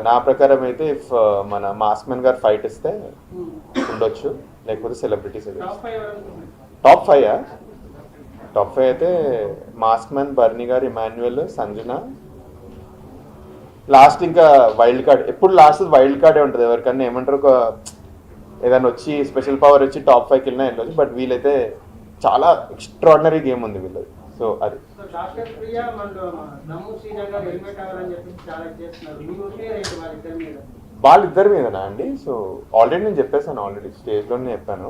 నా ప్రకారం అయితే ఇఫ్ మన మాస్క్ మ్యాన్ గారు ఫైట్ ఇస్తే ఉండొచ్చు, లేకపోతే సెలబ్రిటీస్. టాప్ ఫైవ్ అయితే మాస్క్ మ్యాన్, బర్నీ గారు, ఇమాన్యుయల్, సంజన, లాస్ట్ ఇంకా వైల్డ్ కార్డ్. ఎప్పుడు లాస్ట్ వైల్డ్ కార్డే ఉంటుంది. ఎవరికన్నా ఏమంటారు, ఒక ఏదైనా వచ్చి స్పెషల్ పవర్ వచ్చి టాప్ 5కి వెళ్ళినా వెళ్ళొచ్చు. బట్ వీళ్ళైతే చాలా ఎక్స్ట్రాడినరీ గేమ్ ఉంది వీళ్ళది. సో అది వాళ్ళిద్దరి మీదనా అండి? సో ఆల్రెడీ నేను చెప్పేసాను, ఆల్రెడీ స్టేజ్లోనే చెప్పాను.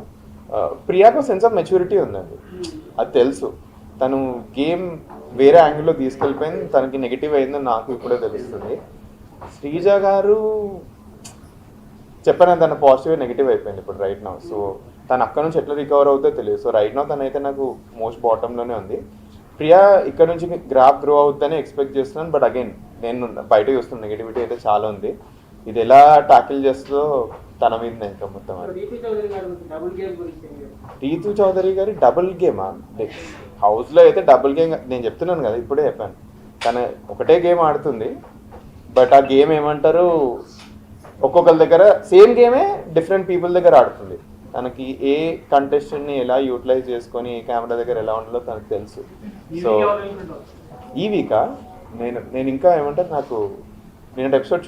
ప్రియాకు సెన్స్ ఆఫ్ మెచ్యూరిటీ ఉందండి, అది తెలుసు. తను గేమ్ వేరే యాంగిల్లో తీసుకెళ్ళిపోయింది, తనకి నెగిటివ్ అయిందని నాకు ఇప్పుడే తెలుస్తుంది. శ్రీజ గారు చెప్పాను, తన పాజిటివ్ నెగిటివ్ అయిపోయింది ఇప్పుడు రైట్ నౌ. సో తను అక్కడ నుంచి ఎట్లా రికవర్ అవుతుందో తెలియదు. సో రైట్ నౌ తనైతే నాకు మోస్ట్ బాటంలోనే ఉంది. ప్రియా ఇక్కడ నుంచి గ్రాఫ్ గ్రో అవుతుందని ఎక్స్పెక్ట్ చేస్తున్నాను. బట్ అగైన్ నేను బయట చూస్తున్నాను, నెగిటివిటీ అయితే చాలా ఉంది. ఇది ఎలా ట్యాకిల్ చేస్తుందో తన మీద ఇంకా మొత్తం. రీతు చౌదరి గారి డబుల్ గేమా? హౌస్లో అయితే డబుల్ గేమ్ నేను చెప్తున్నాను కదా, ఇప్పుడే చెప్పాను. తన ఒకటే గేమ్ ఆడుతుంది, బట్ ఆ గేమ్ ఏమంటారు, ఒక్కొక్కరి దగ్గర సేమ్ గేమే డిఫరెంట్ పీపుల్ దగ్గర ఆడుతుంది. తనకి ఏ కంటెస్టెంట్ని ఎలా యూటిలైజ్ చేసుకొని ఏ కెమెరా దగ్గర ఎలా ఉండాలో తనకు తెలుసు. సో ఈ వీకా నేను ఇంకా ఏమంటారు, నాకు నేను ఎపిసోడ్